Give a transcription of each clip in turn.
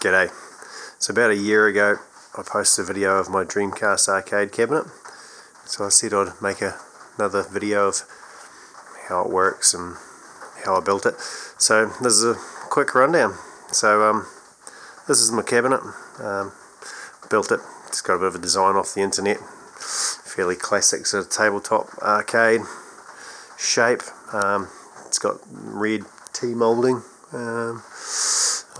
G'day. So about a year ago I posted a video of my Dreamcast arcade cabinet. So I said I'd make another video of how it works and how I built it. So this is a quick rundown. So this is my cabinet. Built it. It's got a bit of a design off the internet. Fairly classic sort of tabletop arcade shape. It's got red T-moulding.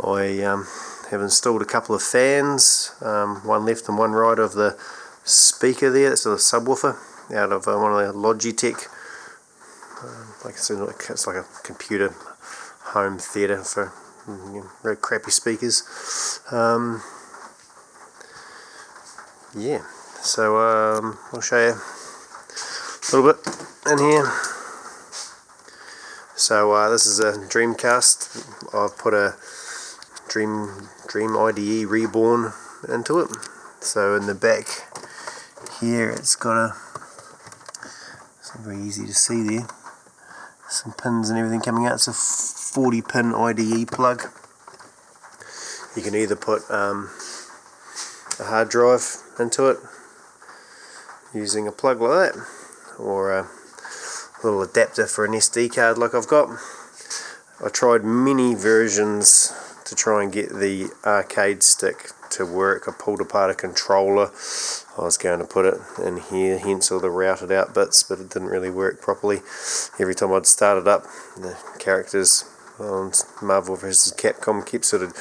I have installed a couple of fans, one left and one right of the speaker there. It's a subwoofer out of one of the Logitech. Like I said, it's like a computer home theatre for very crappy speakers. Yeah, so I'll show you a little bit in here. So this is a Dreamcast. I've put a Dream IDE Reborn into it. So in the back here it's got it's not very easy to see there, some pins and everything coming out. It's a 40 pin IDE plug. You can either put a hard drive into it using a plug like that, or a little adapter for an SD card like I've got. I tried many versions to try and get the arcade stick to work. I pulled apart a controller. I was going to put it in here, hence all the routed out bits, but it didn't really work properly. Every time I'd start it up, the characters on Marvel vs. Capcom kept sort of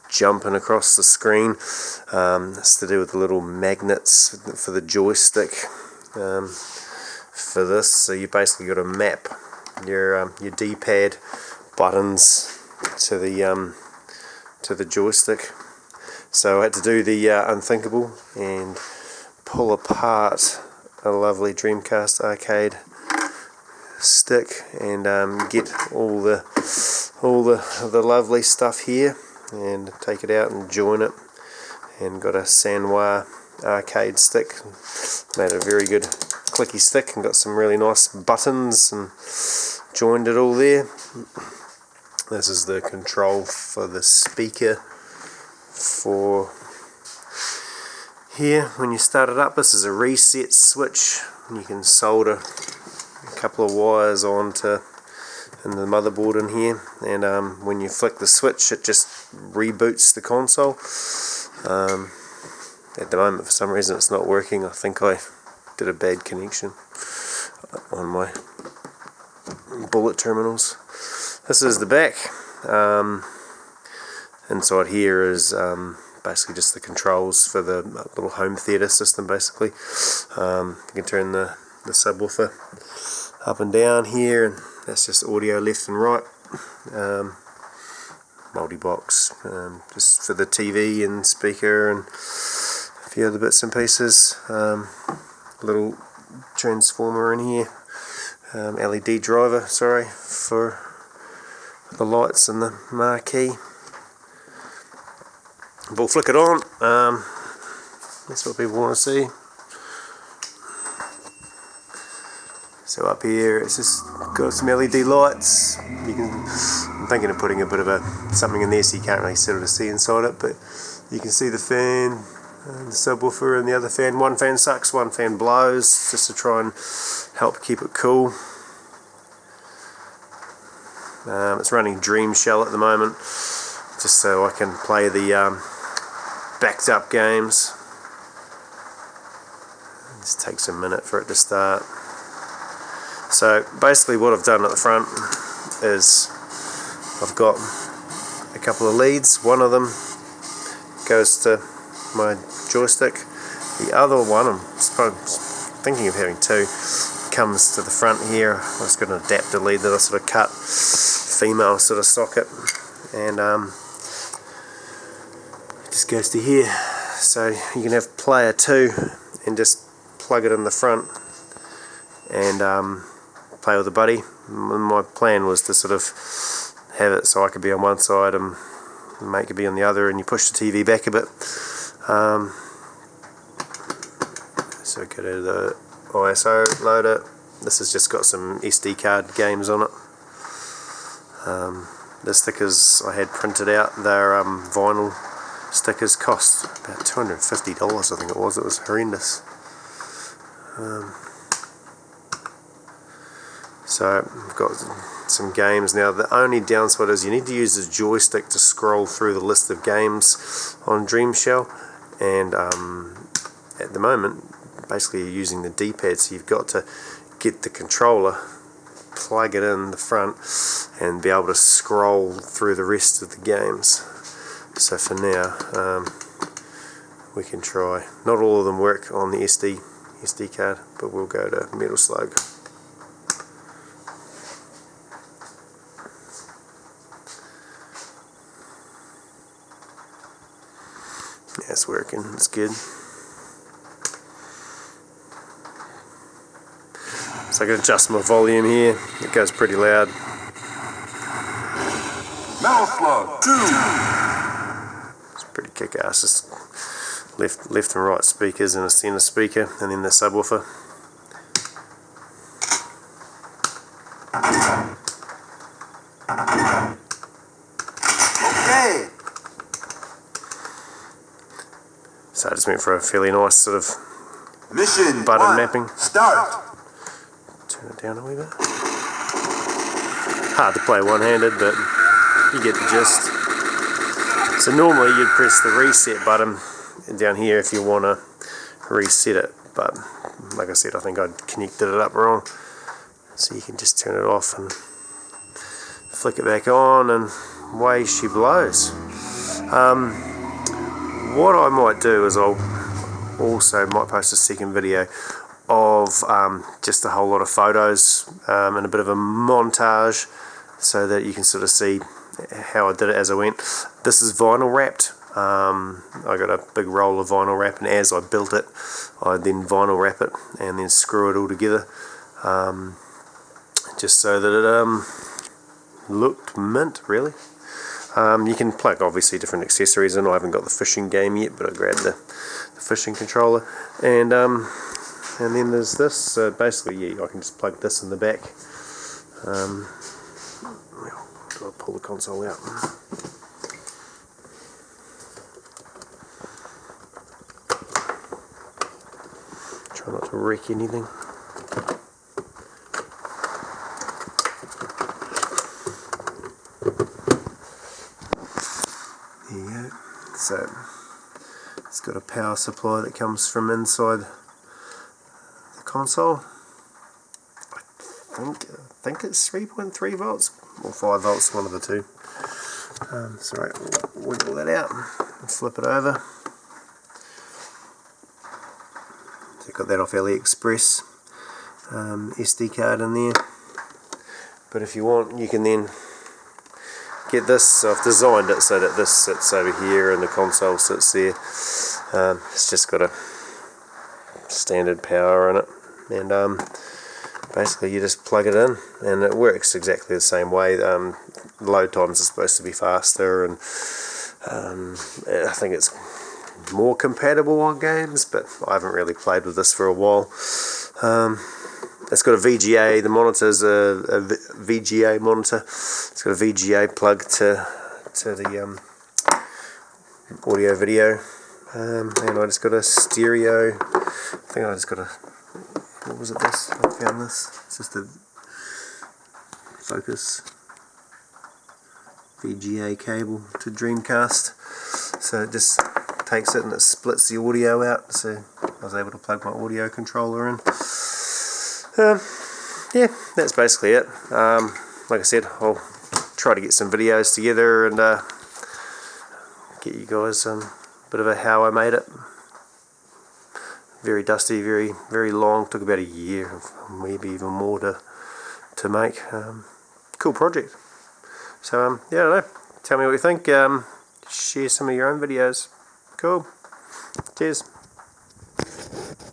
jumping across the screen. It's to do with the little magnets for the joystick for this. So you basically got to map your D-pad buttons to the joystick. So I had to do the unthinkable and pull apart a lovely Dreamcast arcade stick and get all the lovely stuff here and take it out and join it, and got a Sanwa arcade stick. Made a very good clicky stick and got some really nice buttons and joined it all there. This is the control for the speaker for here. When you start it up, this is a reset switch. You can solder a couple of wires onto in the motherboard in here, and when you flick the switch it just reboots the console. At the moment for some reason it's not working. I think I did a bad connection on my bullet terminals. This is the back. Inside here is basically just the controls for the little home theatre system basically. You can turn the subwoofer up and down here, and that's just audio left and right. Multi-box, just for the TV and speaker and a few other bits and pieces. Little transformer in here, LED driver, sorry, for the lights and the marquee. We'll flick it on. That's what people want to see. So up here it's just got some LED lights. I'm thinking of putting a bit of something in there so you can't really sort of see inside it, but you can see the fan and the subwoofer and the other fan. One fan sucks, one fan blows, just to try and help keep it cool. It's running Dream Shell at the moment, just so I can play the backed up games. It just takes a minute for it to start. So basically what I've done at the front is I've got a couple of leads. One of them goes to my joystick. The other one, I'm thinking of having two, comes to the front here. I've just got an adapter lead that I sort of cut, female sort of socket, and it just goes to here. So you can have player 2 and just plug it in the front and play with a buddy. My plan was to sort of have it so I could be on one side and mate could be on the other, and you push the TV back a bit. So go to the ISO loader. This has just got some SD card games on it. The stickers I had printed out, they're vinyl stickers cost about $250, I think it was. It was horrendous. So I've got some games now. The only downside is you need to use the joystick to scroll through the list of games on Dreamshell, and at the moment basically you're using the D-pad, so you've got to get the controller, plug it in the front, and be able to scroll through the rest of the games. So for now we can try. Not all of them work on the SD card, but we'll go to Metal Slug. Yeah, it's working, it's good. So I can adjust my volume here, it goes pretty loud. Metal Slug 2. It's pretty kick-ass, just left and right speakers and a center speaker, and then the subwoofer. Okay. So I just went for a fairly nice sort of Mission button 1. mapping. Start. Turn it down a wee bit. Hard to play one-handed, but you get the gist. So normally you'd press the reset button down here if you want to reset it, but like I said, I think I connected it up wrong. So you can just turn it off and flick it back on, and away she blows. What I might do is I'll also might post a second video of just a whole lot of photos and a bit of a montage, so that you can sort of see how I did it as I went. This is vinyl wrapped. I got a big roll of vinyl wrap, and as I built it, I then vinyl wrap it and then screw it all together, just so that it looked mint, really. You can plug obviously different accessories in. I haven't got the fishing game yet, but I grabbed the fishing controller, and then there's this. So basically, yeah, I can just plug this in the back. I'll pull the console out. Try not to wreck anything. There you go. So it's got a power supply that comes from inside the console. I think it's 3.3 volts or 5 volts, one of the two. So right, we'll wiggle that out and flip it over. So got that off AliExpress. SD card in there. But if you want, you can then get this. So I've designed it so that this sits over here and the console sits there. It's just got a standard power in it, and basically you just plug it in and it works exactly the same way. Load times are supposed to be faster, and I think it's more compatible on games, but I haven't really played with this for a while. It's got a VGA, the monitor's a VGA monitor. It's got a VGA plug to the audio video, and I just got a stereo. I think I just got a, what was it, this? I found this. It's just a Focus VGA cable to Dreamcast. So it just takes it and it splits the audio out, so I was able to plug my audio controller in. Yeah, that's basically it. Like I said, I'll try to get some videos together and get you guys a bit of a how I made it. Very dusty, very, very long. Took about a year, maybe even more to make. Cool project. So yeah, I don't know. Tell me what you think. Share some of your own videos. Cool. Cheers.